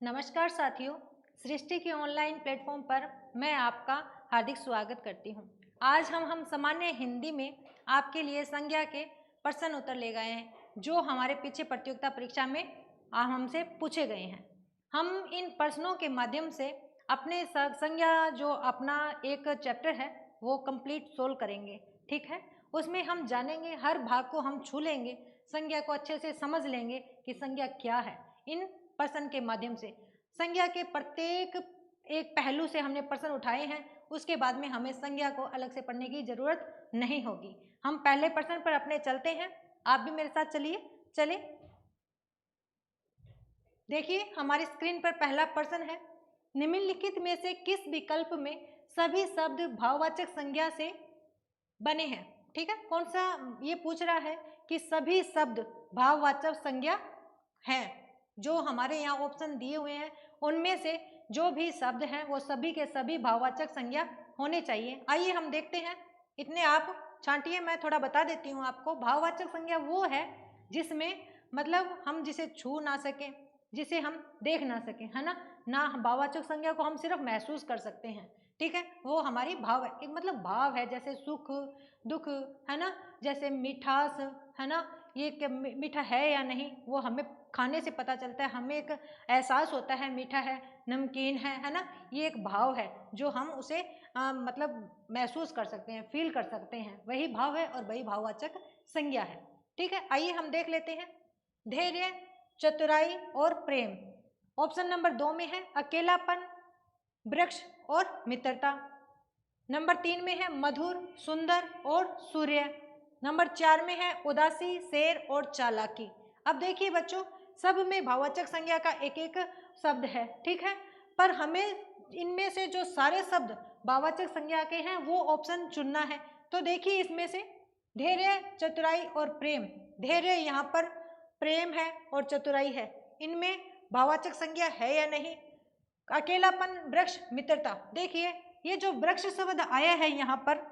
नमस्कार साथियों, सृष्टि के ऑनलाइन प्लेटफॉर्म पर मैं आपका हार्दिक स्वागत करती हूं। आज हम सामान्य हिंदी में आपके लिए संज्ञा के प्रश्न उत्तर ले गए हैं जो हमारे पीछे प्रतियोगिता परीक्षा में हमसे पूछे गए हैं। हम इन प्रश्नों के माध्यम से अपने संज्ञा जो अपना एक चैप्टर है वो कंप्लीट सोल्व करेंगे। ठीक है, उसमें हम जानेंगे, हर भाग को हम छू लेंगे, संज्ञा को अच्छे से समझ लेंगे कि संज्ञा क्या है। इन प्रश्न के माध्यम से संज्ञा के प्रत्येक एक पहलू से हमने प्रश्न उठाए हैं, उसके बाद में हमें संज्ञा को अलग से पढ़ने की जरूरत नहीं होगी। हम पहले प्रश्न पर अपने चलते हैं, आप भी मेरे साथ चले। देखिए हमारी स्क्रीन पर पहला प्रश्न है, निम्नलिखित में से किस विकल्प में सभी शब्द भाववाचक संज्ञा से बने हैं। ठीक है, कौन सा ये पूछ रहा है कि सभी शब्द भाववाचक संज्ञा हैं। जो हमारे यहाँ ऑप्शन दिए हुए हैं उनमें से जो भी शब्द हैं वो सभी के सभी भाववाचक संज्ञा होने चाहिए। आइए हम देखते हैं, इतने आप छांटिए, मैं थोड़ा बता देती हूँ आपको। भाववाचक संज्ञा वो है जिसमें मतलब हम जिसे छू ना सकें, जिसे हम देख ना सकें, है ना भाववाचक संज्ञा को हम सिर्फ महसूस कर सकते हैं। ठीक है, वो हमारी भाव है, एक मतलब भाव है, जैसे सुख दुख, है ना, जैसे मिठास, है ना, ये मीठा है या नहीं वो हमें खाने से पता चलता है, हमें एक एहसास होता है मीठा है नमकीन है ना। ये एक भाव है जो हम उसे मतलब महसूस कर सकते हैं, फील कर सकते हैं, वही भाव है और वही भाववाचक संज्ञा है। ठीक है, आइए हम देख लेते हैं। धैर्य, चतुराई और प्रेम ऑप्शन नंबर 2 में है। अकेलापन, वृक्ष और मित्रता। नंबर 3 में है मधुर, सुंदर और सूर्य। नंबर 4 में है उदासी, शेर और चालाकी। अब देखिए बच्चों, सब में भाववाचक संज्ञा का एक एक शब्द है। ठीक है, पर हमें इनमें से जो सारे शब्द भाववाचक संज्ञा के हैं वो ऑप्शन चुनना है। तो देखिए इसमें से धैर्य, चतुराई और प्रेम, धैर्य यहाँ पर, प्रेम है और चतुराई है, इनमें भाववाचक संज्ञा है या नहीं। अकेलापन, वृक्ष, मित्रता, देखिए ये जो वृक्ष शब्द आया है यहाँ पर,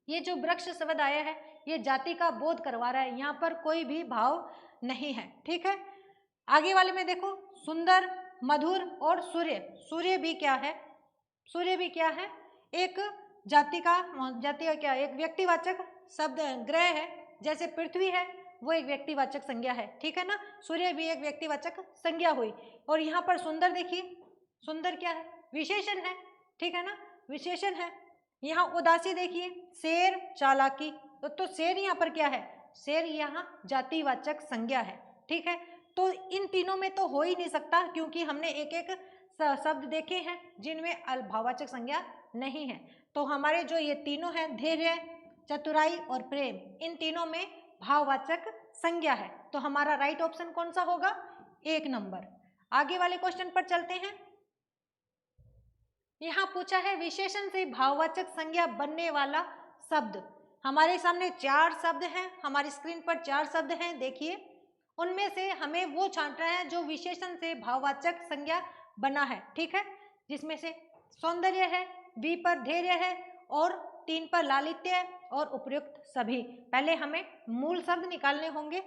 ये जो वृक्ष शब्द आया है ये जाति का बोध करवा रहा है, यहाँ पर कोई भी भाव नहीं है। ठीक है, आगे वाले में देखो, सुंदर, मधुर और सूर्य। सूर्य भी क्या है, सूर्य भी क्या है, एक जाति का क्या, एक व्यक्तिवाचक शब्द ग्रह है, जैसे पृथ्वी है वो एक व्यक्तिवाचक संज्ञा है। ठीक है ना, सूर्य भी एक व्यक्तिवाचक संज्ञा हुई। और यहाँ पर सुंदर, देखिए सुंदर क्या है, विशेषण है। ठीक है ना, विशेषण है। यहाँ उदासी देखिए, शेर, चालाकी, तो शेर यहाँ पर क्या है, शेर यहाँ जातिवाचक संज्ञा है। ठीक है, तो इन तीनों में तो हो ही नहीं सकता क्योंकि हमने एक एक शब्द देखे हैं जिनमें भाववाचक संज्ञा नहीं है। तो हमारे जो ये तीनों हैं, धैर्य, चतुराई और प्रेम, इन तीनों में भाववाचक संज्ञा है। तो हमारा राइट ऑप्शन कौन सा होगा, 1 नंबर। आगे वाले क्वेश्चन पर चलते हैं। यहाँ पूछा है विशेषण से भाववाचक संज्ञा बनने वाला शब्द। हमारे सामने 4 शब्द हैं, हमारी स्क्रीन पर 4 शब्द हैं, देखिए उनमें से हमें वो छांटना है जो विशेषण से भाववाचक संज्ञा बना है। ठीक है, जिसमें से सौंदर्य है, बी पर धैर्य है और 3 पर लालित्य और उपयुक्त सभी। पहले हमें मूल शब्द निकालने होंगे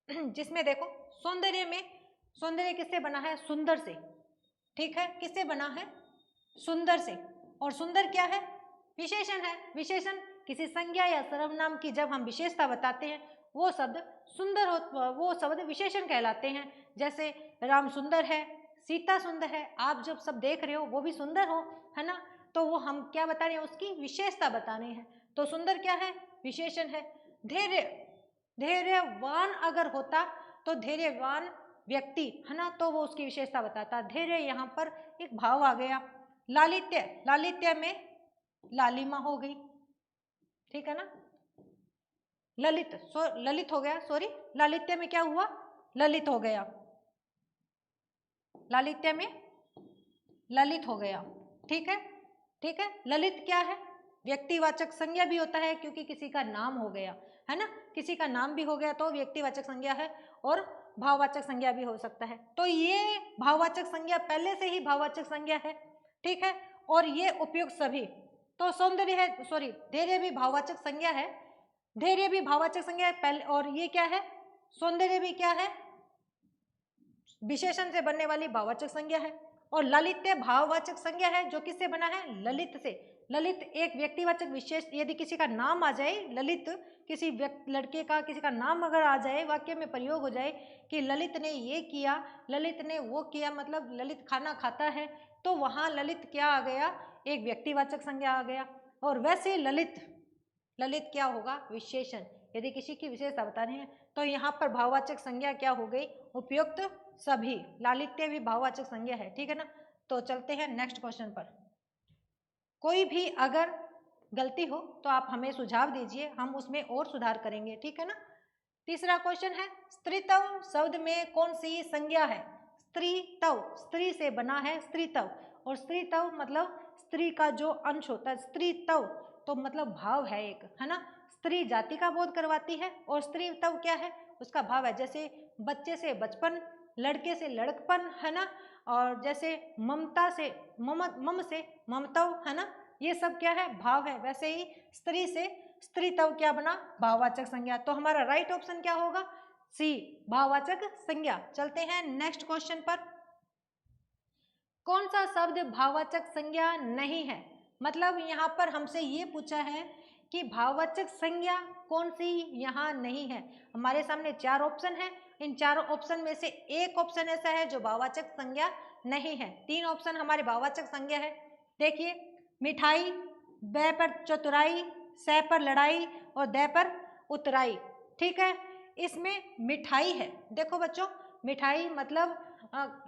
जिसमें देखो सौंदर्य में, सौंदर्य किससे बना है, सुंदर से। ठीक है, किससे बना है, सुंदर से। और सुंदर क्या है, विशेषण है। विशेषण किसी संज्ञा या सर्वनाम की जब हम विशेषता बताते हैं वो शब्द सुंदर हो, वो शब्द विशेषण कहलाते हैं। जैसे राम सुंदर है, सीता सुंदर है, आप जब सब देख रहे हो वो भी सुंदर हो, है ना, तो वो हम क्या बता रहे हैं, उसकी विशेषता बता रहे हैं। तो सुंदर क्या है, विशेषण है। धैर्य, धैर्यवान अगर होता तो धैर्यवान व्यक्ति, है ना, तो वो उसकी विशेषता बताता। धैर्य यहाँ पर एक भाव आ गया। लालित्य, लालित्य में लालिमा हो गई। ठीक है ना, ललित, ललित हो गया, सॉरी, लालित्य में क्या हुआ, ललित हो गया, लालित्य में ललित हो गया। ठीक है, ठीक है, ललित क्या है, व्यक्तिवाचक संज्ञा भी होता है क्योंकि किसी का नाम हो गया, है ना, किसी का नाम भी हो गया तो व्यक्तिवाचक संज्ञा है और भाववाचक संज्ञा भी हो सकता है। तो ये भाववाचक संज्ञा पहले से ही भाववाचक संज्ञा है। ठीक है, और ये उपयुक्त सभी, तो सौंदर्य है, सॉरी, धैर्य भी भाववाचक संज्ञा है, धैर्य भी भाववाचक संज्ञा है पहले, और ये क्या है, सौंदर्य भी क्या है, विशेषण से बनने वाली भाववाचक संज्ञा है। और ललित्य भाववाचक संज्ञा है जो किससे बना है? ललित से। ललित एक व्यक्तिवाचक विशेष, यदि किसी का नाम आ जाए, ललित किसी लड़के का किसी का नाम अगर आ जाए, वाक्य में प्रयोग हो जाए कि ललित ने ये किया, ललित ने वो किया, मतलब ललित खाना खाता है, तो वहाँ ललित क्या आ गया? एक व्यक्तिवाचक संज्ञा आ गया। और वैसे ललित, ललित क्या होगा? विशेषण। यदि किसी की विशेषता बतानी है तो यहाँ पर भाववाचक संज्ञा क्या हो गई? उपयुक्त सभी। लालित्य भी भाववाचक संज्ञा है, ठीक है ना। तो चलते हैं नेक्स्ट क्वेश्चन पर। कोई भी अगर गलती हो तो आप हमें सुझाव दीजिए, हम उसमें और सुधार करेंगे, ठीक है ना। तीसरा क्वेश्चन है, स्त्रीत्व शब्द में कौन सी संज्ञा है? स्त्रीत्व, स्त्री से बना है स्त्रीत्व, और स्त्रीत्व मतलब स्त्री का जो अंश होता है, स्त्रीत्व तो मतलब भाव है एक, है ना। स्त्री जाति का बोध करवाती है, और स्त्रीत्व क्या है? उसका भाव है। जैसे बच्चे से बचपन, लड़के से लड़कपन, है ना। और जैसे ममता से मम से ममतव, है ना। ये सब क्या है? भाव है। वैसे ही स्त्री से स्त्रीत्व क्या बना? भाववाचक संज्ञा। तो हमारा राइट ऑप्शन क्या होगा? सी, भाववाचक संज्ञा। चलते हैं नेक्स्ट क्वेश्चन पर। कौन सा शब्द भाववाचक संज्ञा नहीं है? मतलब यहाँ पर हमसे ये पूछा है कि भाववाचक संज्ञा कौन सी यहाँ नहीं है। हमारे सामने 4 ऑप्शन है, इन चारों ऑप्शन में से एक ऑप्शन ऐसा है जो भाववाचक संज्ञा नहीं है। 3 ऑप्शन हमारे भाववाचक संज्ञा है। देखिए, मिठाई, ब पर चतुराई, स पर लड़ाई और द पर उतराई, ठीक है। इसमें मिठाई है। देखो बच्चों, मिठाई मतलब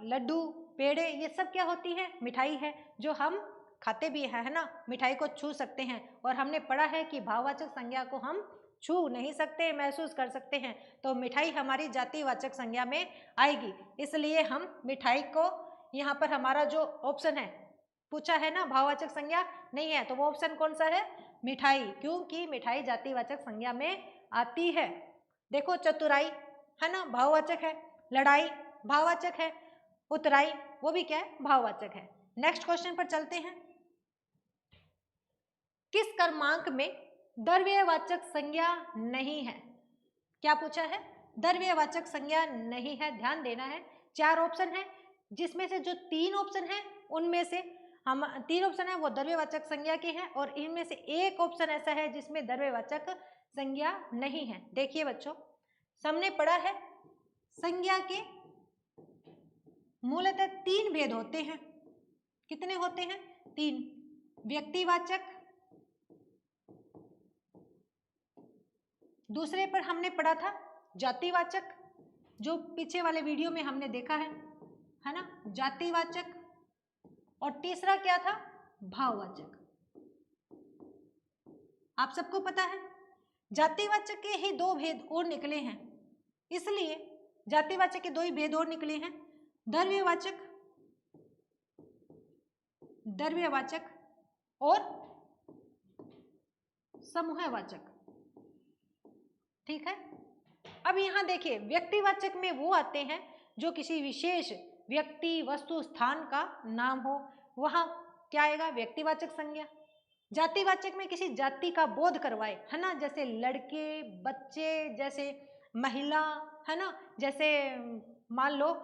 लड्डू, पेड़े, ये सब क्या होती है? मिठाई है, जो हम खाते भी हैं, है ना। मिठाई को छू सकते हैं, और हमने पढ़ा है कि भाववाचक संज्ञा को हम छू नहीं सकते, महसूस कर सकते हैं। तो मिठाई हमारी जातिवाचक संज्ञा में आएगी, इसलिए हम मिठाई को यहाँ पर, हमारा जो ऑप्शन है पूछा है ना भाववाचक संज्ञा नहीं है, तो वो ऑप्शन कौन सा है? मिठाई, क्योंकि मिठाई जातिवाचक संज्ञा में आती है। देखो, चतुराई है ना, भाववाचक है। लड़ाई भाववाचक है। उतराई वो भी क्या है? भाववाचक है। नेक्स्ट क्वेश्चन पर चलते हैं। किस क्रमांक में द्रव्यवाचक संज्ञा नहीं है? क्या पूछा है? द्रव्यवाचक संज्ञा नहीं है। ध्यान देना है, 4 ऑप्शन है, जिसमें से जो 3 ऑप्शन है उनमें से हम 3 ऑप्शन है वो द्रव्यवाचक संज्ञा के हैं, और इनमें से एक ऑप्शन ऐसा है जिसमें द्रव्यवाचक संज्ञा नहीं है। देखिए बच्चों, हमने पढ़ा है संज्ञा के मूलतः 3 भेद होते हैं। कितने होते हैं? 3। व्यक्तिवाचक, दूसरे पर हमने पढ़ा था जातिवाचक, जो पीछे वाले वीडियो में हमने देखा है ना, जातिवाचक, और तीसरा क्या था? भाववाचक। आप सबको पता है जातिवाचक के ही 2 भेद और निकले हैं, इसलिए जातिवाचक के 2 ही भेद और निकले हैं, द्रव्यवाचक, द्रव्यवाचक और समूहवाचक, ठीक है। अब यहाँ देखिए, व्यक्तिवाचक में वो आते हैं जो किसी विशेष व्यक्ति, वस्तु, स्थान का नाम हो, वहाँ क्या आएगा? व्यक्तिवाचक संज्ञा। जातिवाचक में किसी जाति का बोध करवाए, है ना, जैसे लड़के, बच्चे, जैसे महिला, है ना, जैसे मान लो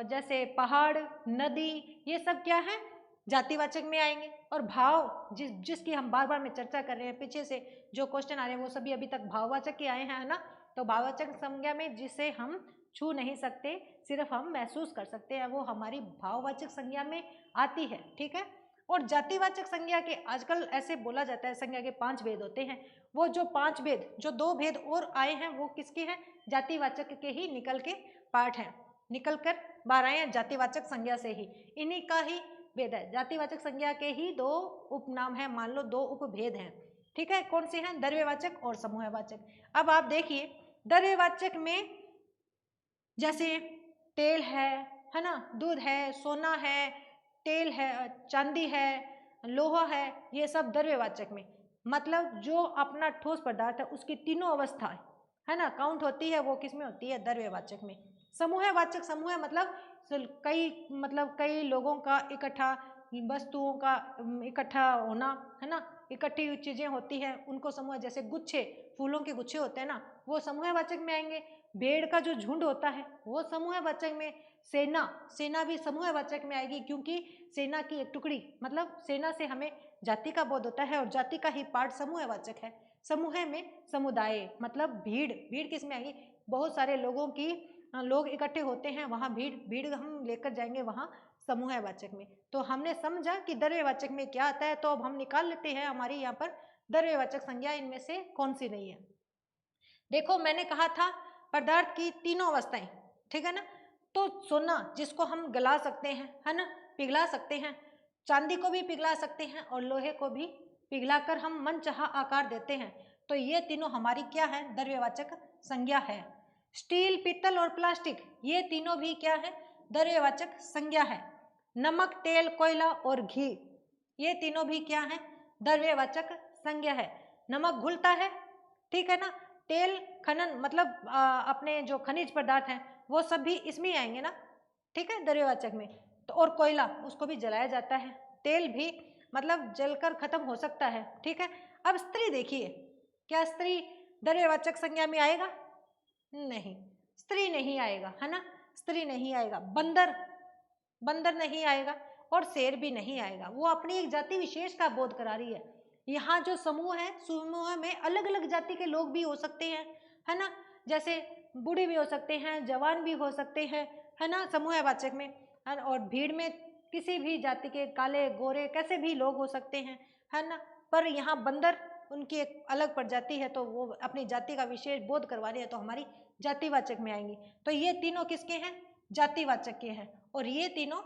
जैसे पहाड़, नदी, ये सब क्या है? जातिवाचक में आएंगे। और भाव जिसकी हम बार बार में चर्चा कर रहे हैं, पीछे से जो क्वेश्चन आ रहे हैं वो सभी अभी तक भाववाचक के आए हैं, है ना। तो भाववाचक संज्ञा में जिसे हम छू नहीं सकते, सिर्फ हम महसूस कर सकते हैं, वो हमारी भाववाचक संज्ञा में आती है, ठीक है। और जातिवाचक संज्ञा के आजकल ऐसे बोला जाता है संज्ञा के 5 भेद होते हैं। वो जो 5 भेद, जो 2 भेद और आए हैं वो किसके हैं? जातिवाचक के ही निकल के पार्ट हैं, निकल कर बाहर आए हैं जातिवाचक संज्ञा से ही, इन्हीं का ही भेद है। जातिवाचक संज्ञा के ही 2 उपनाम है, मान लो 2 उपभेद हैं, ठीक है। कौन से हैं? द्रव्यवाचक और समूहवाचक। अब आप देखिए, द्रव्यवाचक में जैसे तेल है ना, दूध है, सोना है, तेल है, चांदी है, लोहा है, ये सब द्रव्यवाचक में, मतलब जो अपना ठोस पदार्थ है उसकी तीनों अवस्था है ना काउंट होती है, वो किस में होती है? द्रव्यवाचक में। समूहवाचक, समूह मतलब कई लोगों का इकट्ठा, वस्तुओं का इकट्ठा होना, है ना, इकट्ठी चीजें होती हैं उनको समूह, जैसे गुच्छे, फूलों के गुच्छे होते हैं ना, वो समूहवाचक में आएंगे। भेड़ का जो झुंड होता है वो समूहवाचक में, सेना, सेना भी समूहवाचक में आएगी, क्योंकि सेना की एक टुकड़ी, मतलब सेना से हमें जाति का बोध होता है और जाति का ही पार्ट समूहवाचक है। समूह में समुदाय, मतलब भीड़, भीड़ किस में आएगी, बहुत सारे लोगों की, लोग इकट्ठे होते हैं वहाँ भीड़, भीड़ हम लेकर जाएंगे वहाँ समूहवाचक में। तो हमने समझा कि द्रव्यवाचक में क्या आता है, तो अब हम निकाल लेते हैं हमारी यहाँ पर द्रव्यवाचक संज्ञा इनमें से कौन सी नहीं है। देखो मैंने कहा था पदार्थ की तीनों अवस्थाएं, ठीक है ना। तो सोना जिसको हम गला सकते हैं, है ना, पिघला सकते हैं, चांदी को भी पिघला सकते हैं और लोहे को भी पिघलाकर हम मनचाहा आकार देते हैं। तो ये तीनों हमारी क्या है, द्रव्यवाचक संज्ञा है। स्टील, पीतल और प्लास्टिक, ये तीनों भी क्या है, द्रव्यवाचक संज्ञा है। नमक, तेल, कोयला और घी, ये तीनों भी क्या है, द्रव्यवाचक संज्ञा है। नमक घुलता है, ठीक है ना। तेल खनन, मतलब अपने जो खनिज पदार्थ हैं वो सब भी इसमें ही आएंगे ना, ठीक है, द्रव्यवाचक में। तो और कोयला, उसको भी जलाया जाता है। तेल भी मतलब जलकर खत्म हो सकता है, ठीक है। अब स्त्री देखिए, क्या स्त्री द्रव्यवाचक संज्ञा में आएगा? नहीं, स्त्री नहीं आएगा, है ना, स्त्री नहीं आएगा। बंदर, बंदर नहीं आएगा और शेर भी नहीं आएगा। वो अपनी एक जाति विशेष का बोध करा रही है। यहाँ जो समूह है, समूह में अलग अलग जाति के लोग भी हो सकते हैं, है ना, जैसे बूढ़े भी हो सकते हैं, जवान भी हो सकते हैं, है ना, समूहवाचक में। और भीड़ में किसी भी जाति के, काले गोरे कैसे भी लोग हो सकते हैं, है ना। पर यहाँ बंदर, उनकी एक अलग प्रजाति है, तो वो अपनी जाति का विशेष बोध करवा रही है, तो हमारी जातिवाचक में आएंगी। तो ये तीनों किसके हैं, जातिवाचक के हैं। और ये तीनों,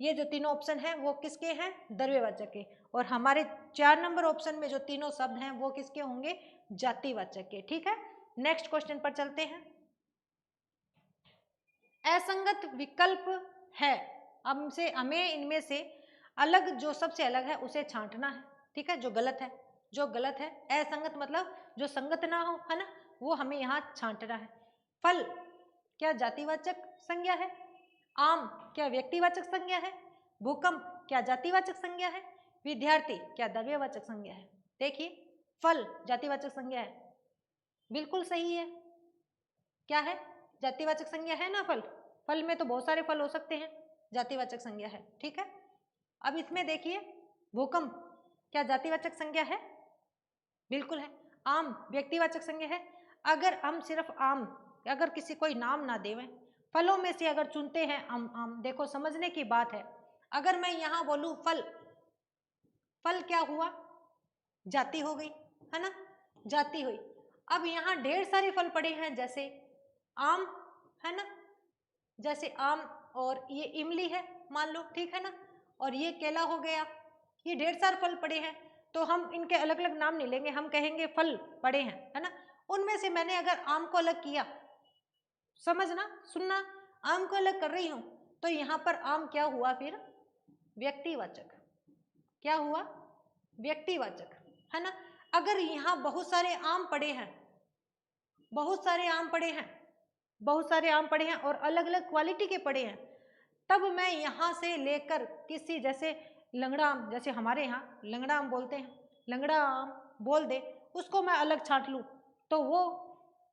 ये जो तीनों ऑप्शन हैं वो किसके हैं, द्रव्यवाचक के। और हमारे 4 नंबर ऑप्शन में जो तीनों शब्द हैं वो किसके होंगे, जातिवाचक के, ठीक है। नेक्स्ट क्वेश्चन पर चलते हैं। असंगत विकल्प है, हमसे हमें इनमें से अलग, जो सबसे अलग है उसे छांटना है, ठीक है, जो गलत है, जो गलत है। असंगत मतलब जो संगत ना हो, है ना, वो हमें यहाँ छांटना है। फल क्या जातिवाचक संज्ञा है? आम क्या व्यक्तिवाचक संज्ञा है? भूकंप क्या जातिवाचक संज्ञा है? विद्यार्थी क्या द्रव्यवाचक संज्ञा है? देखिए, फल जातिवाचक संज्ञा है, बिल्कुल सही है। क्या है, जातिवाचक संज्ञा है ना। फल, फल में तो बहुत सारे फल हो सकते हैं, जातिवाचक संज्ञा है, ठीक है। अब इसमें देखिए, भूकंप क्या जातिवाचक संज्ञा है? बिल्कुल है। आम व्यक्तिवाचक संज्ञा है। अगर हम सिर्फ आम, अगर किसी कोई नाम ना देवें, फलों में से अगर चुनते हैं आम, आम, देखो समझने की बात है। अगर मैं यहाँ बोलूं फल, फल क्या हुआ, जाति हो गई, है ना, जाति हुई। अब यहाँ ढेर सारे फल पड़े हैं, जैसे आम, है ना, जैसे आम, और ये इमली है मान लो, ठीक है ना, और ये केला हो गया, ये ढेर सारे फल पड़े हैं। तो हम इनके अलग अलग नाम नहीं लेंगे, हम कहेंगे फल पड़े हैं, है ना। उनमें से मैंने अगर आम को अलग किया, समझना, सुनना, आम को अलग कर रही हूं, तो यहाँ पर आम क्या हुआ, फिर व्यक्तिवाचक, क्या हुआ, व्यक्तिवाचक, है ना। अगर यहाँ बहुत सारे आम पड़े हैं, बहुत सारे आम पड़े हैं, बहुत सारे आम पड़े हैं और अलग अलग क्वालिटी के पड़े हैं, तब मैं यहाँ से लेकर किसी, जैसे लंगड़ा आम, जैसे हमारे यहाँ लंगड़ा आम बोलते हैं, लंगड़ा आम बोल दे, उसको मैं अलग छांट लूँ, तो वो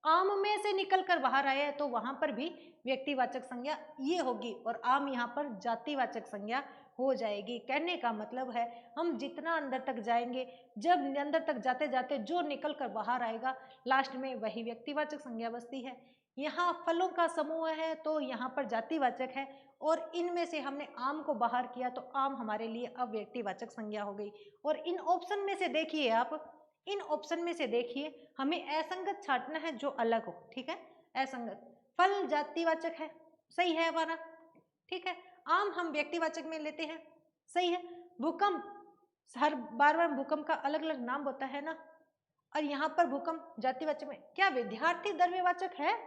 आम में से निकल कर बाहर आया है, तो वहाँ पर भी व्यक्तिवाचक संज्ञा ये होगी, और आम यहाँ पर जातिवाचक संज्ञा हो जाएगी। कहने का मतलब है, हम जितना अंदर तक जाएंगे, जब अंदर तक जाते जाते जो निकल कर बाहर आएगा लास्ट में, वही व्यक्तिवाचक संज्ञा बचती है। यहाँ फलों का समूह है, तो यहाँ पर जातिवाचक है, और इनमें से हमने आम को बाहर किया, तो आम हमारे लिए अव्यक्तिवाचक संज्ञा हो गई। और इन ऑप्शन में से देखिए, आप इन ऑप्शन में से देखिए, हमें असंगत छांटना है जो अलग हो, ठीक है, असंगत। फल जातिवाचक है, सही है हमारा, ठीक है। आम हम व्यक्तिवाचक में लेते हैं, सही है। भूकंप, हर बार बार भूकंप का अलग अलग नाम होता है ना, और यहाँ पर भूकंप जातिवाचक में। क्या विद्यार्थी द्रव्यवाचक है?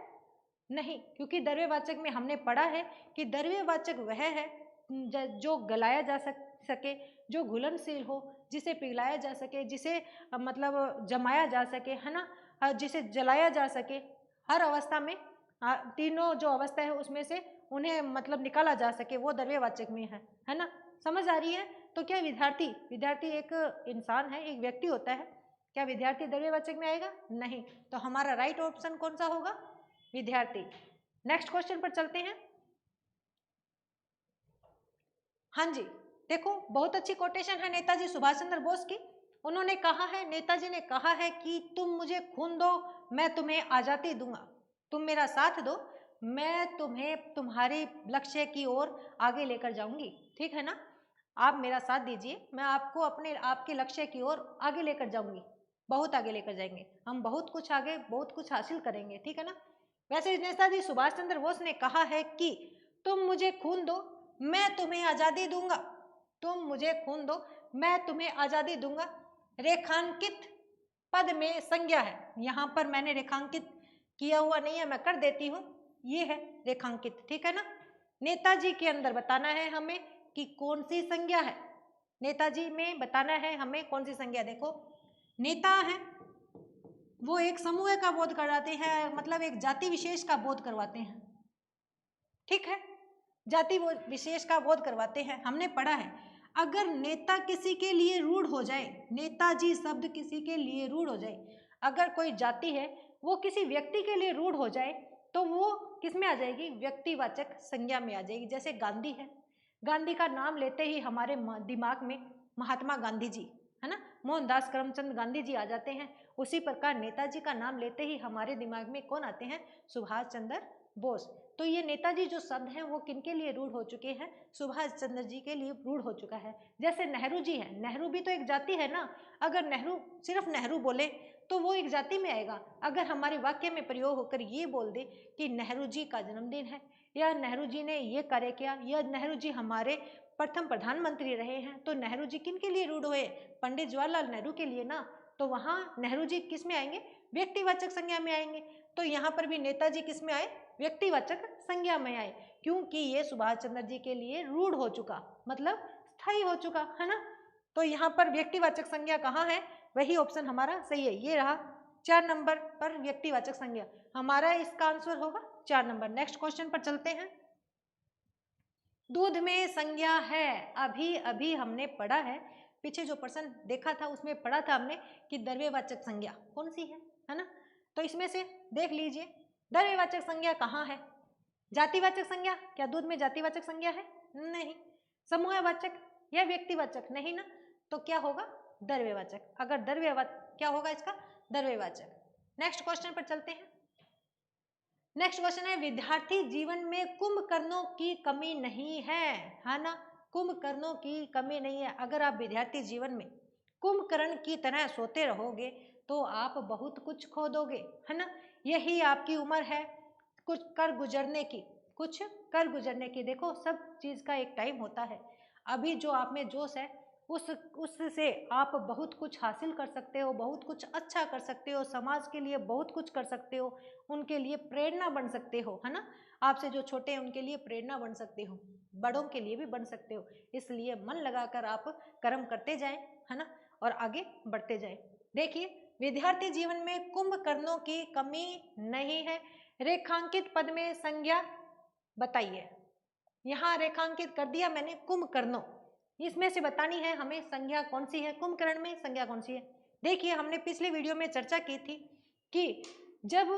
नहीं, क्योंकि द्रव्यवाचक में हमने पढ़ा है कि द्रव्यवाचक वह है जो गलाया जा सके, जो घुलनशील हो, जिसे पिघलाया जा सके, जिसे मतलब जमाया जा सके, है ना, जिसे जलाया जा सके। हर अवस्था में तीनों जो अवस्था है उसमें से उन्हें मतलब निकाला जा सके, वो द्रव्यवाचक में है ना, समझ आ रही है। तो क्या विद्यार्थी, विद्यार्थी एक इंसान है, एक व्यक्ति होता है, क्या विद्यार्थी द्रव्यवाचक में आएगा? नहीं। तो हमारा राइट ऑप्शन कौन सा होगा? विद्यार्थी। नेक्स्ट क्वेश्चन पर चलते हैं। हाँ जी, देखो बहुत अच्छी कोटेशन है नेताजी सुभाष चंद्र बोस की। उन्होंने कहा है, नेताजी ने कहा है कि तुम मुझे खून दो, मैं तुम्हें आजादी दूंगा। तुम मेरा साथ दो, मैं तुम्हें तुम्हारे लक्ष्य की ओर आगे लेकर जाऊंगी। ठीक है ना, आप मेरा साथ दीजिए, मैं आपको अपने आपके लक्ष्य की ओर आगे लेकर जाऊंगी, बहुत आगे लेकर जाएंगे हम, बहुत कुछ आगे, बहुत कुछ हासिल करेंगे। ठीक है ना। वैसे नेताजी सुभाष चंद्र बोस ने कहा है कि तुम मुझे खून दो, मैं तुम्हें आजादी दूंगा। तुम मुझे खून दो, मैं तुम्हें आजादी दूंगा। रेखांकित पद में संज्ञा है, यहाँ पर मैंने रेखांकित किया हुआ नहीं है, मैं कर देती हूँ, ये है रेखांकित। ठीक है ना। नेताजी के अंदर बताना है हमें कि कौन सी संज्ञा है, नेताजी में बताना है हमें कौन सी संज्ञा। देखो नेता है वो एक समूह का बोध कराते हैं, मतलब एक जाति विशेष का बोध करवाते हैं। ठीक है, जाति विशेष का बोध करवाते हैं। हमने पढ़ा है अगर नेता किसी के लिए रूढ़ हो जाए, नेताजी शब्द किसी के लिए रूढ़ हो जाए, अगर कोई जाति है वो किसी व्यक्ति के लिए रूढ़ हो जाए तो वो किस में आ जाएगी, व्यक्तिवाचक संज्ञा में आ जाएगी। जैसे गांधी है, गांधी का नाम लेते ही हमारे दिमाग में महात्मा गांधी जी, है ना, मोहनदास करमचंद गांधी जी आ जाते हैं। उसी प्रकार नेताजी का नाम लेते ही हमारे दिमाग में कौन आते हैं, सुभाष चंद्र बोस। तो ये नेताजी जो शब्द हैं वो किनके लिए रूढ़ हो चुके हैं, सुभाष चंद्र जी के लिए रूढ़ हो चुका है। जैसे नेहरू जी है, नेहरू भी तो एक जाति है ना, अगर नेहरू सिर्फ नेहरू बोले तो वो एक जाति में आएगा। अगर हमारे वाक्य में प्रयोग होकर ये बोल दे कि नेहरू जी का जन्मदिन है, या नेहरू जी ने ये कार्य किया, या नेहरू जी हमारे प्रथम प्रधानमंत्री रहे हैं, तो नेहरू जी किन के लिए रूढ़ हुए, पंडित जवाहरलाल नेहरू के लिए ना। तो वहाँ नेहरू जी किस में आएंगे, व्यक्तिवाचक संज्ञा में आएंगे। तो यहाँ पर भी नेताजी किस में आए, व्यक्तिवाचक संज्ञा में आए, क्योंकि ये सुभाष चंद्र जी के लिए रूढ़ हो चुका, मतलब स्थायी हो चुका है ना। तो यहाँ पर व्यक्तिवाचक संज्ञा कहाँ है, वही ऑप्शन हमारा सही है, ये रहा 4 नंबर पर व्यक्तिवाचक संज्ञा हमारा इसका आंसर होगा 4 नंबर। नेक्स्ट क्वेश्चन पर चलते हैं। दूध में संज्ञा है, अभी अभी हमने पढ़ा है, पीछे जो प्रश्न देखा था उसमें पढ़ा था हमने कि द्रव्यवाचक संज्ञा कौन सी है ना। तो इसमें से देख लीजिए द्रव्यवाचक संज्ञा कहाँ है, जातिवाचक संज्ञा, क्या दूध में जातिवाचक संज्ञा है, नहीं। समूहवाचक या व्यक्तिवाचक, नहीं ना। तो क्या होगा, द्रव्यवाचक। अगर द्रव्यवाचक क्या होगा इसका, द्रव्यवाचक। नेक्स्ट क्वेश्चन पर चलते हैं। नेक्स्ट क्वेश्चन है विद्यार्थी जीवन में कुंभकर्णों की कमी नहीं है ना, कुंभकर्णों की कमी नहीं है। अगर आप विद्यार्थी जीवन में कुंभकर्ण की तरह सोते रहोगे तो आप बहुत कुछ खो दोगे, है ना। यही आपकी उम्र है कुछ कर गुजरने की, कुछ कर गुजरने की। देखो सब चीज का एक टाइम होता है, अभी जो आप में जोश है उससे आप बहुत कुछ हासिल कर सकते हो, बहुत कुछ अच्छा कर सकते हो, समाज के लिए बहुत कुछ कर सकते हो, उनके लिए प्रेरणा बन सकते हो, है ना। आपसे जो छोटे हैं उनके लिए प्रेरणा बन सकते हो, बड़ों के लिए भी बन सकते हो। इसलिए मन लगाकर आप कर्म करते जाएं, है ना, और आगे बढ़ते जाएं। देखिए विद्यार्थी जीवन में कुंभकर्णों की कमी नहीं है। रेखांकित पद में संज्ञा बताइए, यहाँ रेखांकित कर दिया मैंने कुंभकर्णों, इसमें से बतानी है हमें संज्ञा कौन सी है, कुंभकर्ण में संज्ञा कौन सी है। देखिए हमने पिछले वीडियो में चर्चा की थी कि जब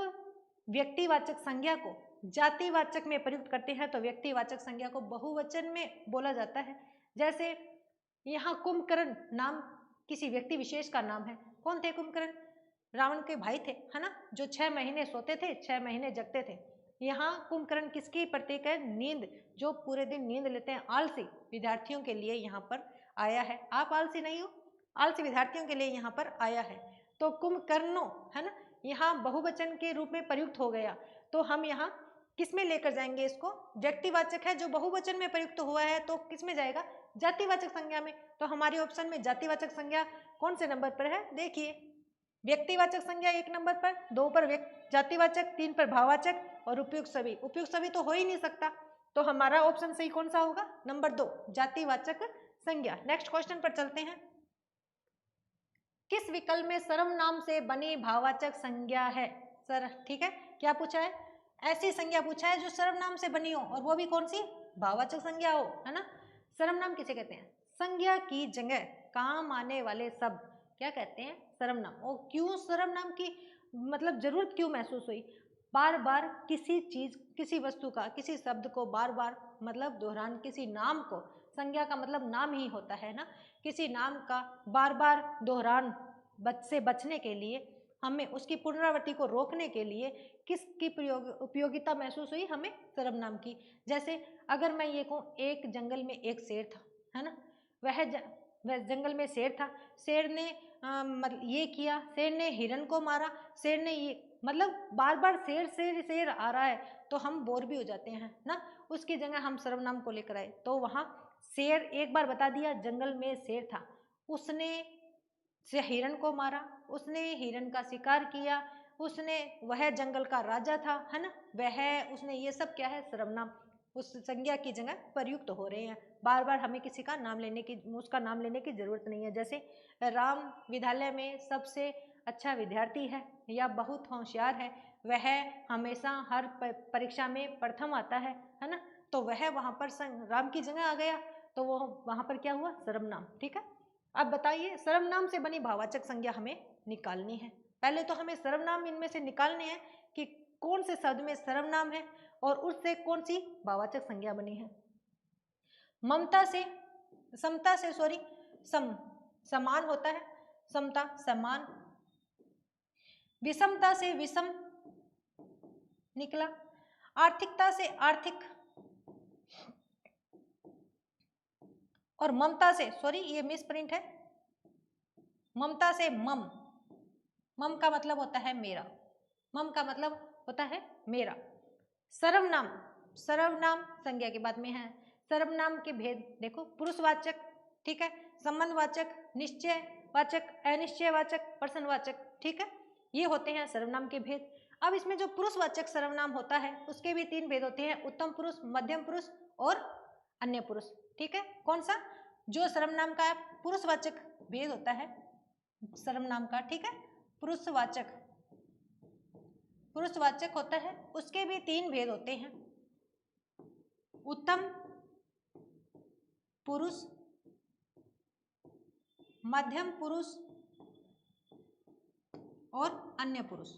व्यक्तिवाचक संज्ञा को जातिवाचक में प्रयुक्त करते हैं तो व्यक्तिवाचक संज्ञा को बहुवचन में बोला जाता है। जैसे यहाँ कुंभकर्ण नाम किसी व्यक्ति विशेष का नाम है। कौन थे कुंभकर्ण, रावण के भाई थे, है ना, जो 6 महीने सोते थे, 6 महीने जगते थे। यहाँ कुंभकर्ण किसकी प्रतीक है, नींद, जो पूरे दिन नींद लेते हैं, आलसी विद्यार्थियों के लिए यहाँ पर आया है। आप आलसी नहीं हो, आलसी विद्यार्थियों के लिए यहाँ पर आया है। तो कुंभकर्णों, है ना, यहाँ बहुवचन के रूप में प्रयुक्त हो गया। तो हम यहाँ किस में लेकर जाएंगे इसको, व्यक्तिवाचक है जो बहुवचन में प्रयुक्त हुआ है, तो किस में जाएगा, जातिवाचक संज्ञा में। तो हमारे ऑप्शन में जातिवाचक संज्ञा कौन से नंबर पर है, देखिए व्यक्तिवाचक संज्ञा 1 नंबर पर, 2 पर जातिवाचक, 3 पर भाववाचक और उपयुक्त सभी। उपयुक्त सभी तो हो ही नहीं सकता, तो हमारा ऑप्शन सही कौन सा होगा, नंबर 2 जातिवाचक संज्ञा। नेक्स्ट क्वेश्चन पर चलते हैं। किस विकल्प में सर्वनाम से बनी भाववाचक संज्ञा है, सर ठीक है, क्या पूछा है, ऐसी संज्ञा पूछा है जो सर्वनाम से बनी हो और वो भी कौन सी, भाववाचक संज्ञा हो, है ना। सर्वनाम किसे कहते हैं, संज्ञा की जगह काम आने वाले शब्द क्या कहते हैं, सर्वनाम। और क्यों सर्वनाम की मतलब जरूरत क्यों महसूस हुई, बार बार किसी चीज, किसी वस्तु का, किसी शब्द को बार बार मतलब दोहरान, किसी नाम को, संज्ञा का मतलब नाम ही होता है ना, किसी नाम का बार बार दोहरान से बचने के लिए हमें, उसकी पुनरावृत्ति को रोकने के लिए किसकी उपयोगिता महसूस हुई हमें? सर्वनाम की। जैसे अगर मैं ये कहूँ एक जंगल में एक शेर था, है ना, वह जंगल में शेर था, शेर ने ये किया, शेर ने हिरन को मारा, शेर ने ये, मतलब बार बार शेर शेर शेर आ रहा है तो हम बोर भी हो जाते हैं ना। उसकी जगह हम सर्वनाम को लेकर आए तो वहाँ शेर एक बार बता दिया, जंगल में शेर था, उसने से हिरन को मारा, उसने हिरन का शिकार किया, उसने, वह जंगल का राजा था, है ना, वह, उसने, ये सब क्या है? सर्वनाम। उस संज्ञा की जगह प्रयुक्त हो रहे हैं, बार बार हमें किसी का नाम लेने की, उसका नाम लेने की जरूरत नहीं है। जैसे राम विद्यालय में सबसे अच्छा विद्यार्थी है या बहुत होशियार है, वह हमेशा हर परीक्षा में प्रथम आता है ना, तो वह वहाँ पर राम की जगह आ गया, तो वो वहाँ पर क्या हुआ? सर्वनाम। ठीक है, अब बताइए सर्वनाम से बनी भाववाचक संज्ञा हमें निकालनी है। पहले तो हमें सर्वनाम इनमें से निकालने हैं कि कौन से शब्द में सर्वनाम है और उससे कौन सी भाववाचक संज्ञा बनी है। ममता से, समता से, सॉरी, समान होता है, समता समान। विषमता से विषम निकला। आर्थिकता से आर्थिक। और ममता से, सॉरी ये मिस प्रिंट है, ममता से मम। मम का मतलब होता है मेरा, मम का मतलब होता है मेरा। सर्वनाम, सर्वनाम संज्ञा के बाद में है। सर्वनाम के भेद देखो, पुरुषवाचक, ठीक है, संबंधवाचक, निश्चयवाचक, अनिश्चयवाचक, प्रश्नवाचक, ठीक है, ये होते हैं सर्वनाम के भेद। अब इसमें जो पुरुषवाचक सर्वनाम होता है उसके भी 3 भेद होते हैं, उत्तम पुरुष, मध्यम पुरुष और अन्य पुरुष। ठीक है, कौन सा? जो सर्वनाम का पुरुषवाचक भेद होता है सर्वनाम का, ठीक है, पुरुषवाचक, पुरुषवाचक होता है, उसके भी 3 भेद होते हैं, उत्तम पुरुष, मध्यम पुरुष और अन्य पुरुष।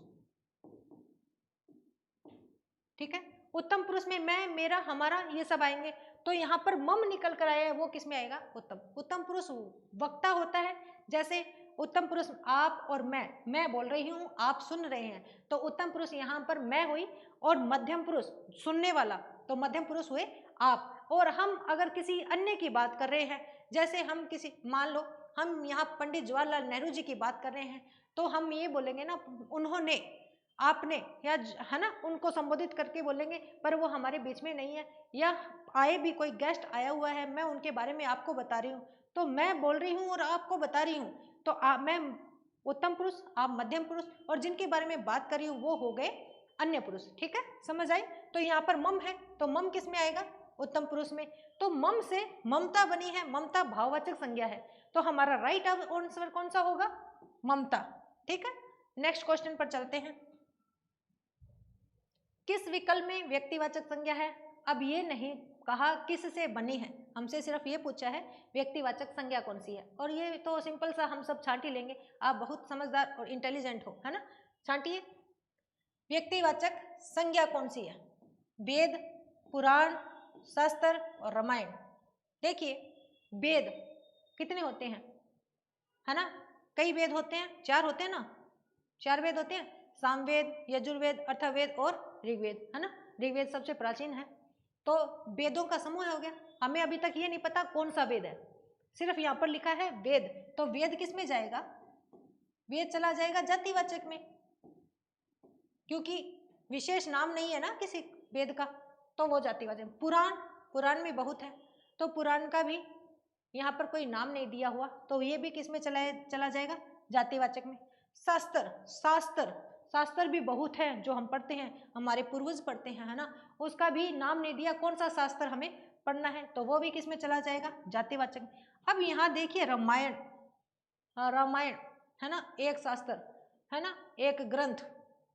ठीक है, उत्तम पुरुष में मैं, मेरा, हमारा, ये सब आएंगे। तो यहाँ पर मम निकल कर आया है, वो किस में आएगा? उत्तम। उत्तम पुरुष वक्ता होता है, जैसे उत्तम पुरुष आप और मैं बोल रही हूँ, आप सुन रहे हैं, तो उत्तम पुरुष यहाँ पर मैं हुई, और मध्यम पुरुष सुनने वाला, तो मध्यम पुरुष हुए आप। और हम अगर किसी अन्य की बात कर रहे हैं, जैसे हम किसी, मान लो हम यहाँ पंडित जवाहरलाल नेहरू जी की बात कर रहे हैं, तो हम ये बोलेंगे ना उन्होंने, आपने, या है ना, उनको संबोधित करके बोलेंगे, पर वो हमारे बीच में नहीं है, या आए भी, कोई गेस्ट आया हुआ है, मैं उनके बारे में आपको बता रही हूँ, तो मैं बोल रही हूँ और आपको बता रही हूँ, तो मैं उत्तम पुरुष, आप मध्यम पुरुष, और जिनके बारे में बात कर रही हूँ वो हो गए अन्य पुरुष। ठीक है, समझ आई? तो यहाँ पर मम है, तो मम किस में आएगा? उत्तम पुरुष में। तो मम से ममता बनी है, ममता भाववाचक संज्ञा है, तो हमारा राइट आंसर कौन सा होगा? ममता। ठीक है, नेक्स्ट क्वेश्चन पर चलते हैं। किस विकल्प में व्यक्तिवाचक संज्ञा है? अब ये नहीं कहा किस से बनी है, हमसे सिर्फ ये पूछा है व्यक्तिवाचक संज्ञा कौन सी है, और ये तो सिंपल सा हम सब छांट ही लेंगे, आप बहुत समझदार और इंटेलिजेंट हो, है ना, छांटिए। व्यक्तिवाचक संज्ञा कौन सी है? वेद, पुराण, शास्त्र और रामायण। देखिए वेद कितने होते हैं, है ना, कई वेद होते हैं, 4 होते हैं ना, 4 वेद होते हैं, सामवेद, यजुर्वेद, अथर्ववेद और ऋग्वेद, है ना, ऋग्वेद सबसे प्राचीन है, तो वेदों का समूह हो गया। हमें अभी तक ये नहीं पता कौन सा वेद है, सिर्फ यहाँ पर लिखा है वेद, तो वेद किस में जाएगा? वेद चला जाएगा जातिवाचक में, क्योंकि विशेष नाम नहीं है ना किसी वेद का, तो वो जातिवाचक। पुराण, पुराण में बहुत है, तो पुराण का भी यहाँ पर कोई नाम नहीं दिया हुआ, तो ये भी किस में चला जाएगा? जातिवाचक में। शास्त्र, शास्त्र, शास्त्र भी बहुत है जो हम पढ़ते हैं, हमारे पूर्वज पढ़ते हैं, है ना, उसका भी नाम नहीं दिया कौन सा शास्त्र हमें पढ़ना है, तो वो भी किस में चला जाएगा? जातिवाचक। अब यहाँ देखिए रामायण, रामायण है ना, एक शास्त्र है ना, एक ग्रंथ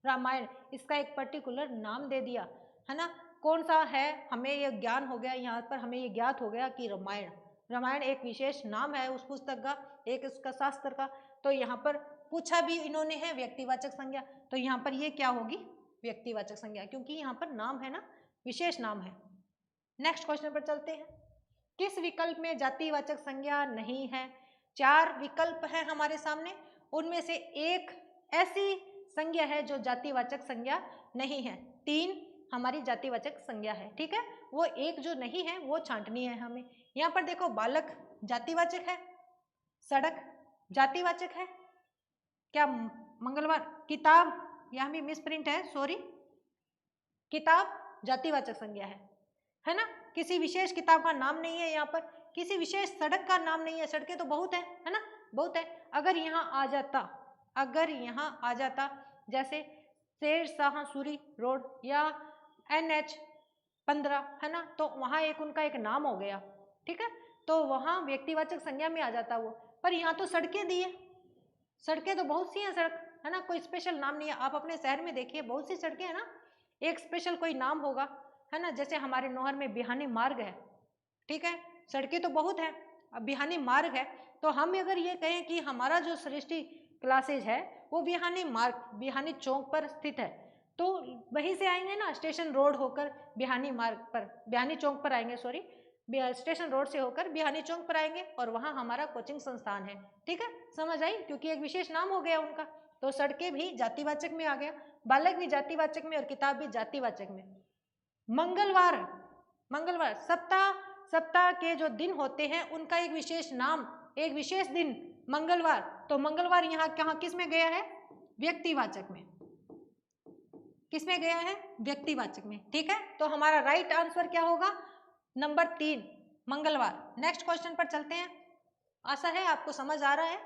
रामायण, इसका एक पर्टिकुलर नाम दे दिया, है ना, कौन सा है, हमें ये ज्ञान हो गया, यहाँ पर हमें ये ज्ञात हो गया कि रामायण, रामायण एक विशेष नाम है उस पुस्तक का, एक उसका शास्त्र का, तो यहाँ पर पूछा भी इन्होंने है व्यक्तिवाचक संज्ञा, तो यहाँ पर ये क्या होगी? व्यक्तिवाचक संज्ञा, क्योंकि यहाँ पर नाम है ना, विशेष नाम है। नेक्स्ट क्वेश्चन पर चलते हैं। किस विकल्प में जातिवाचक संज्ञा नहीं है? 4 विकल्प हैं हमारे सामने, उनमें से एक ऐसी संज्ञा है जो जातिवाचक संज्ञा नहीं है। 3 हमारी जातिवाचक संज्ञा है, ठीक है। वो एक जो नहीं है वो छांटनी है हमें। यहाँ पर देखो, बालक जातिवाचक है, सड़क जातिवाचक है, क्या मंगलवार, किताब यहाँ भी मिस प्रिंट है, सॉरी, किताब जातिवाचक संज्ञा है ना। किसी विशेष किताब का नाम नहीं है यहाँ पर, किसी विशेष सड़क का नाम नहीं है, सड़कें तो बहुत है ना, बहुत है। अगर यहाँ आ जाता जैसे शेर शाह सूरी रोड या NH 15 है ना, तो वहाँ एक उनका एक नाम हो गया, ठीक है, तो वहाँ व्यक्तिवाचक संज्ञा में आ जाता वो। पर यहाँ तो सड़कें दी है, सड़कें तो बहुत सी हैं, सड़क है ना, कोई स्पेशल नाम नहीं है। आप अपने शहर में देखिए, बहुत सी सड़कें हैं ना, एक स्पेशल कोई नाम होगा, है ना। जैसे हमारे नौहर में बिहानी मार्ग है, ठीक है, सड़कें तो बहुत है, अब बिहानी मार्ग है, तो हम अगर ये कहें कि हमारा जो सृष्टि क्लासेज है वो बिहानी मार्ग, बिहानी चौक पर स्थित है, तो वहीं से आएंगे ना, स्टेशन रोड होकर बिहानी मार्ग पर, बिहानी चौक पर आएंगे, सॉरी, स्टेशन रोड से होकर बिहानी चौक पर आएंगे, और वहाँ हमारा कोचिंग संस्थान है, ठीक है, समझ आई, क्योंकि एक विशेष नाम हो गया उनका। तो सड़कें भी जातिवाचक में आ गया, बालक भी जातिवाचक में, और किताब भी जातिवाचक में। मंगलवार, सप्ताह के जो दिन होते हैं उनका एक विशेष नाम, एक विशेष दिन मंगलवार, तो मंगलवार यहाँ कहाँ किस में गया है? व्यक्तिवाचक में। किस में गया है? व्यक्तिवाचक में, ठीक है। तो हमारा राइट आंसर क्या होगा? नंबर 3 मंगलवार। नेक्स्ट क्वेश्चन पर चलते हैं, आशा है आपको समझ आ रहा है,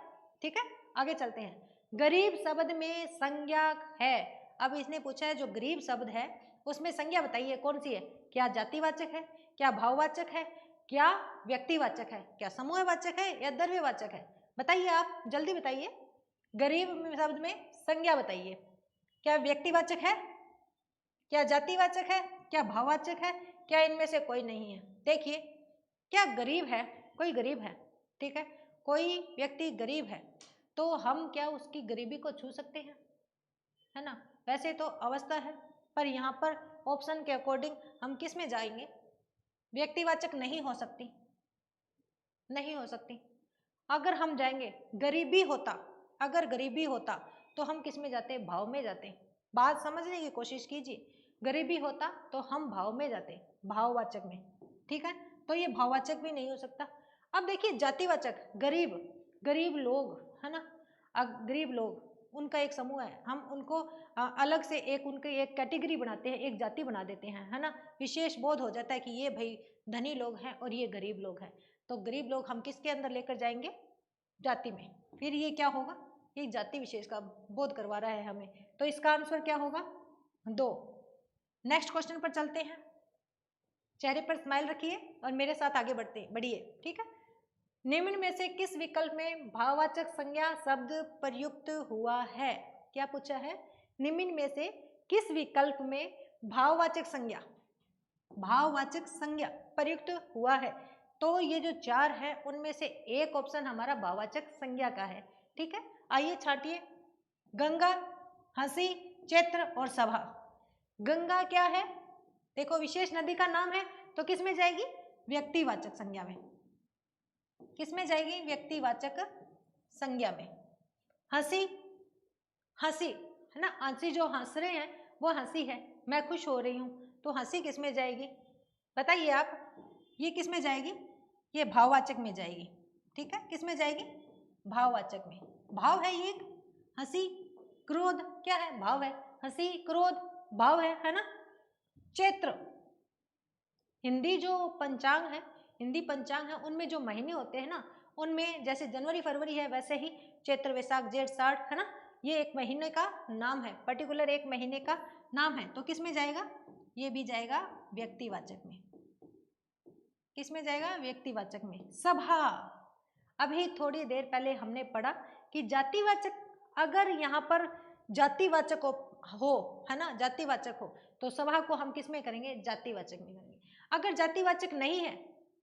ठीक है, आगे चलते हैं। गरीब शब्द में संज्ञा है, अब इसने पूछा है जो गरीब शब्द है उसमें संज्ञा बताइए कौन सी है? क्या जातिवाचक है, क्या भाववाचक है, क्या व्यक्तिवाचक है, क्या समूहवाचक है या द्रव्यवाचक है? बताइए, आप जल्दी बताइए। गरीब शब्द में संज्ञा बताइए, क्या व्यक्तिवाचक है, क्या जातिवाचक है, क्या भाववाचक है, क्या इनमें से कोई नहीं है? देखिए, क्या गरीब है, कोई गरीब है, ठीक है, कोई व्यक्ति गरीब है, तो हम क्या उसकी गरीबी को छू सकते हैं? है ना, वैसे तो अवस्था है, पर यहाँ पर ऑप्शन के अकॉर्डिंग हम किस में जाएंगे? व्यक्तिवाचक नहीं हो सकती, नहीं हो सकती। अगर हम जाएंगे, गरीबी होता, अगर गरीबी होता तो हम किस में जाते? भाव में जाते। बात समझने की कोशिश कीजिए, गरीबी होता तो हम भाव में जाते, भाववाचक में, ठीक है, तो ये भाववाचक भी नहीं हो सकता। अब देखिए जातिवाचक, गरीब, गरीब लोग, है ना, गरीब लोग उनका एक समूह है, हम उनको अलग से एक उनकी एक कैटेगरी बनाते हैं, एक जाति बना देते हैं, है ना, विशेष बोध हो जाता है कि ये भाई धनी लोग हैं और ये गरीब लोग हैं, तो गरीब लोग हम किसके अंदर लेकर जाएंगे? जाति में। फिर ये क्या होगा? ये जाति विशेष का बोध करवा रहा है हमें, तो इसका आंसर क्या होगा? 2। नेक्स्ट क्वेश्चन पर चलते हैं, चेहरे पर स्माइल रखिए और मेरे साथ आगे बढ़िए, ठीक है। निम्न में से किस विकल्प में भाववाचक संज्ञा शब्द प्रयुक्त हुआ है? क्या पूछा है? निम्न में से किस विकल्प में भाववाचक संज्ञा प्रयुक्त हुआ है? तो ये जो 4 है उनमें से एक ऑप्शन हमारा भाववाचक संज्ञा का है, ठीक है। आइए छांटिए, गंगा, हंसी, चैत्र और सभा। गंगा क्या है? देखो, विशेष नदी का नाम है, तो किस में जाएगी? व्यक्तिवाचक संज्ञा में। किस में जाएगी? व्यक्तिवाचक संज्ञा में। हंसी, हंसी है ना, हंसी जो हंस रहे हैं वो हंसी है, मैं खुश हो रही हूं, तो हंसी किस में जाएगी? बताइए आप, ये किस में जाएगी? ये भाववाचक में जाएगी, ठीक है, किस में जाएगी? भाववाचक में। भाव है ये, हंसी, क्रोध क्या है? भाव है, हंसी क्रोध भाव है ना। चैत्र, हिंदी जो पंचांग है, हिंदी पंचांग है, उनमें जो महीने होते हैं ना, उनमें जैसे जनवरी फरवरी है वैसे ही चैत्र वैशाख जेठ साठ, है ना, ये एक महीने का नाम है, पर्टिकुलर एक महीने का नाम है, तो किस में जाएगा? ये भी जाएगा व्यक्तिवाचक में। किस में जाएगा? व्यक्तिवाचक में। सभा, अभी थोड़ी देर पहले हमने पढ़ा कि जातिवाचक, अगर यहाँ पर जातिवाचक हो, है ना, जातिवाचक हो, तो सभा को हम किस में करेंगे? जातिवाचक में करेंगे। अगर जातिवाचक नहीं है,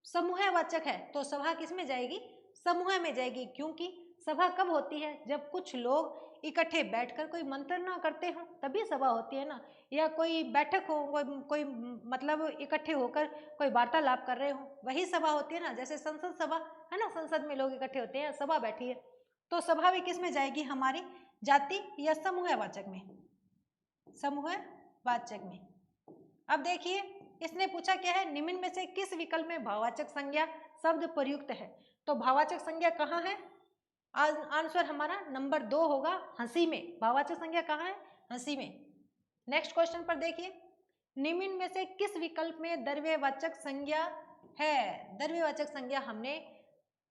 समूहवाचक है, तो सभा किस में जाएगी? समूह में जाएगी, क्योंकि सभा कब होती है? जब कुछ लोग इकट्ठे बैठकर कोई मंत्रणा करते हो तभी सभा होती है ना, या कोई बैठक हो, कोई मतलब इकट्ठे होकर कोई वार्तालाप कर रहे हो, वही सभा होती है ना। जैसे संसद सभा है ना, संसद में लोग इकट्ठे होते हैं, सभा बैठी है, तो सभा भी किस में जाएगी? हमारी जाति या समूहवाचक में, समूहवाचक में। अब देखिए इसने पूछा क्या है, निम्न में से किस विकल्प में भाववाचक संज्ञा शब्द प्रयुक्त है? तो भाववाचक संज्ञा कहाँ है? आंसर हमारा नंबर 2 होगा, हंसी में। भाववाचक संज्ञा कहाँ है? हंसी में। नेक्स्ट क्वेश्चन पर देखिए, निम्न में से किस विकल्प में द्रव्यवाचक संज्ञा है? द्रव्यवाचक संज्ञा हमने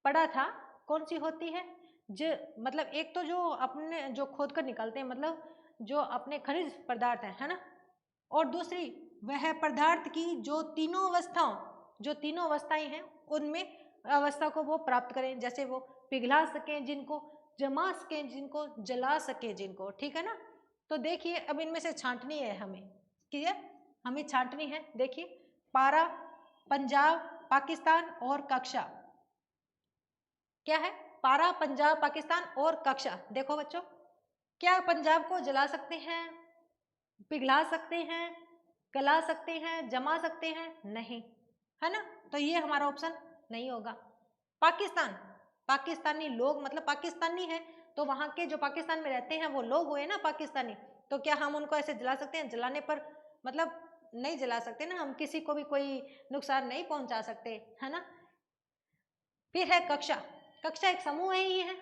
पढ़ा था, कौन सी होती है? मतलब एक तो जो अपने जो खोद कर निकालते हैं, मतलब जो अपने खनिज पदार्थ है ना, और दूसरी वह पदार्थ की जो तीनों अवस्थाएं हैं उनमें अवस्था को वो प्राप्त करें, जैसे वो पिघला सकें जिनको, जमा सकें जिनको, जला सके जिनको, ठीक है ना। तो देखिए अब इनमें से छांटनी है हमें, क्लियर, हमें छांटनी है। देखिए पारा, पंजाब, पाकिस्तान और कक्षा। क्या है? पारा, पंजाब, पाकिस्तान और कक्षा। देखो बच्चों, क्या पंजाब को जला सकते हैं, पिघला सकते हैं, गला सकते हैं, जमा सकते हैं? नहीं, है ना, तो ये हमारा ऑप्शन नहीं होगा। पाकिस्तान, पाकिस्तानी लोग मतलब पाकिस्तानी है, तो वहां के जो पाकिस्तान में रहते हैं वो लोग हुए ना पाकिस्तानी, तो क्या हम उनको ऐसे जला सकते हैं? जलाने पर मतलब नहीं जला सकते ना, हम किसी को भी कोई नुकसान नहीं पहुंचा सकते, है ना। फिर है कक्षा। कक्षा एक समूह ही है,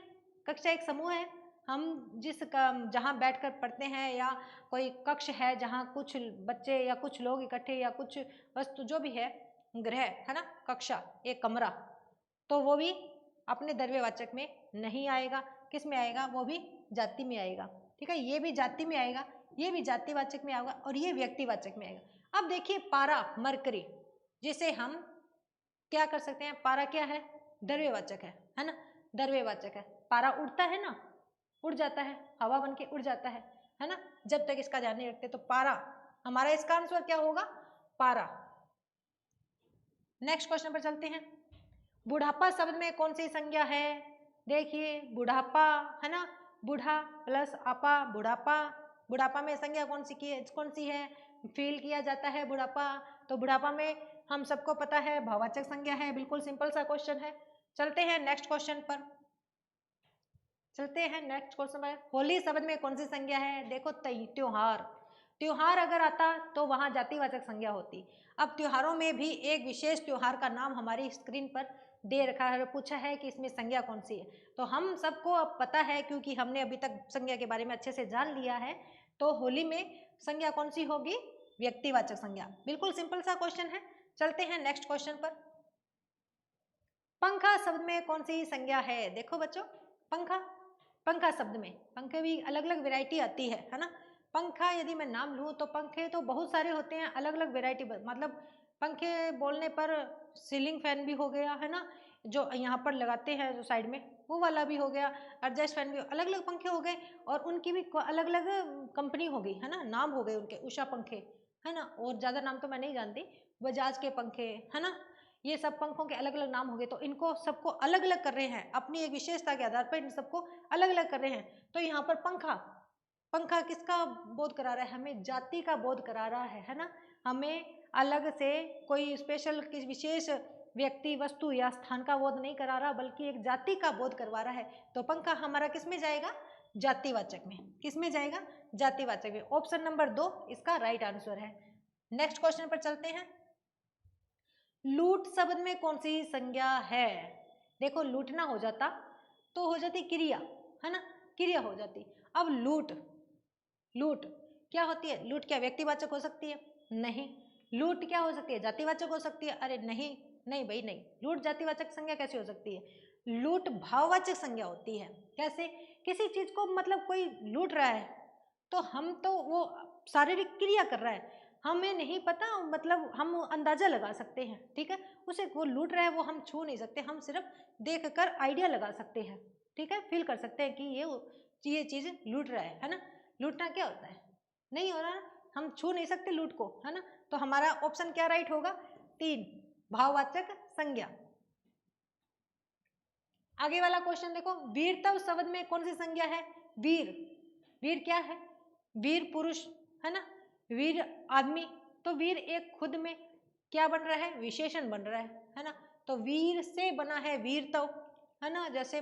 कक्षा एक समूह है। हम जिस जहाँ बैठकर पढ़ते हैं, या कोई कक्ष है जहाँ कुछ बच्चे या कुछ लोग इकट्ठे, या कुछ वस्तु जो भी है, गृह है ना, कक्षा एक कमरा, तो वो भी अपने द्रव्यवाचक में नहीं आएगा। किस में आएगा? वो भी जाति में आएगा, ठीक है। ये भी जाति में आएगा, ये भी जातिवाचक में आएगा, और ये व्यक्तिवाचक में आएगा। अब देखिए पारा, मरकरी, जिसे हम क्या कर सकते हैं? पारा क्या है? द्रव्यवाचक है ना, द्रव्यवाचक है। पारा उड़ता है ना, उड़ जाता है, हवा बन के उड़ जाता है ना, जब तक इसका ध्यान नहीं रखते। तो पारा हमारा, इसका आंसर क्या होगा? पारा। नेक्स्ट क्वेश्चन पर चलते हैं। बुढ़ापा शब्द में कौन सी संज्ञा है? देखिए बुढ़ापा है ना, बूढ़ा प्लस आपा, बुढ़ापा। बुढ़ापा में संज्ञा कौन सी है? फील किया जाता है बुढ़ापा, तो बुढ़ापा में हम सबको पता है भाववाचक संज्ञा है। बिल्कुल सिंपल सा क्वेश्चन है। चलते हैं नेक्स्ट क्वेश्चन पर, चलते हैं नेक्स्ट क्वेश्चन पर। होली शब्द में कौन सी संज्ञा है? देखो त्योहार, त्योहार अगर आता तो वहां जातिवाचक संज्ञा होती। अब त्योहारों में भी एक विशेष त्योहार का नाम हमारी स्क्रीन पर दे रखा है, पूछा है कि इसमें संज्ञा कौन सी है। तो हम सबको अब पता है, क्योंकि हमने अभी तक संज्ञा के बारे में अच्छे से जान लिया है। तो होली में संज्ञा कौन सी होगी? व्यक्तिवाचक संज्ञा। बिल्कुल सिंपल सा क्वेश्चन है। चलते हैं नेक्स्ट क्वेश्चन पर। पंखा शब्द में कौन सी संज्ञा है? देखो बच्चों, पंखा, पंखा शब्द में पंखे भी अलग अलग वैरायटी आती है ना। पंखा यदि मैं नाम लूँ तो पंखे तो बहुत सारे होते हैं, अलग अलग वैरायटी, मतलब पंखे बोलने पर सीलिंग फैन भी हो गया है ना, जो यहाँ पर लगाते हैं जो साइड में, वो वाला भी हो गया, एडजस्ट फैन भी, अलग अलग पंखे हो गए, और उनकी भी अलग अलग कंपनी हो गई है ना, नाम हो गए उनके, उषा पंखे है ना, और ज़्यादा नाम तो मैं नहीं जानती, बजाज के पंखे है ना, ये सब पंखों के अलग अलग नाम हो गए। तो इनको सबको अलग अलग कर रहे हैं, अपनी एक विशेषता के आधार पर इन सबको अलग अलग कर रहे हैं। तो यहाँ पर पंखा, पंखा किसका बोध करा रहा है? हमें जाति का बोध करा रहा है ना, हमें अलग से कोई स्पेशल किसी विशेष व्यक्ति, वस्तु या स्थान का बोध नहीं करा रहा, बल्कि एक जाति का बोध करवा रहा है। तो पंखा हमारा किस में जाएगा? जातिवाचक में। किस में जाएगा? जातिवाचक में। ऑप्शन नंबर 2 इसका राइट आंसर है। नेक्स्ट क्वेश्चन पर चलते हैं। लूट शब्द में कौन सी संज्ञा है? देखो लूटना हो जाता तो हो जाती क्रिया, है ना, क्रिया हो जाती। अब लूट, लूट क्या होती है? लूट क्या व्यक्तिवाचक हो सकती है? नहीं। लूट क्या हो सकती है? जातिवाचक हो सकती है? अरे नहीं, नहीं भाई नहीं, लूट जातिवाचक संज्ञा कैसे हो सकती है? लूट भाववाचक संज्ञा होती है। कैसे? किसी चीज को मतलब कोई लूट रहा है, तो हम तो वो शारीरिक क्रिया कर रहा है, हमें नहीं पता, मतलब हम अंदाजा लगा सकते हैं, ठीक है। उसे वो लूट रहा है वो हम छू नहीं सकते, हम सिर्फ देख कर आइडिया लगा सकते हैं, ठीक है, फील कर सकते हैं कि ये चीज लूट रहा है ना। लूटना क्या होता है? नहीं हो रहा, हम छू नहीं सकते लूट को, है ना। तो हमारा ऑप्शन क्या राइट होगा? 3, भाववाचक संज्ञा। आगे वाला क्वेश्चन देखो, वीरतव शब्द में कौन सी संज्ञा है? वीर। वीर क्या है? वीर पुरुष है ना, वीर आदमी। तो वीर एक खुद में क्या बन रहा है? विशेषण बन रहा है ना। तो वीर से बना है वीरतव है ना, जैसे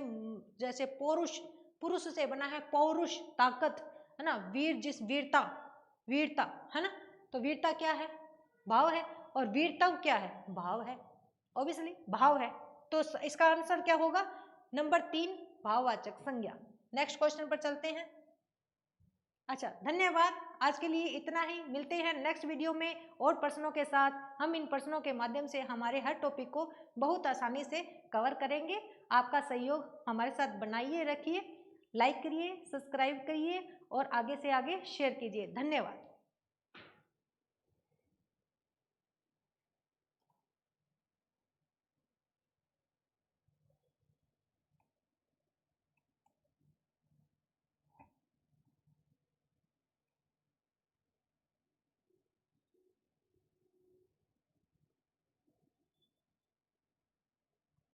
जैसे पौरुष, पुरुष से बना है पौरुष, ताकत है ना। वीर जिस वीरता, वीरता है ना। तो वीरता क्या है? भाव है। और वीरतव क्या है? भाव है, ऑब्वियसली भाव है। तो इसका आंसर क्या होगा? नंबर 3, भाववाचक संज्ञा। नेक्स्ट क्वेश्चन पर चलते हैं। अच्छा, धन्यवाद। आज के लिए इतना ही। मिलते हैं नेक्स्ट वीडियो में और प्रश्नों के साथ। हम इन प्रश्नों के माध्यम से हमारे हर टॉपिक को बहुत आसानी से कवर करेंगे। आपका सहयोग हमारे साथ बनाइए रखिए। लाइक करिए, सब्सक्राइब करिए और आगे से आगे शेयर कीजिए। धन्यवाद।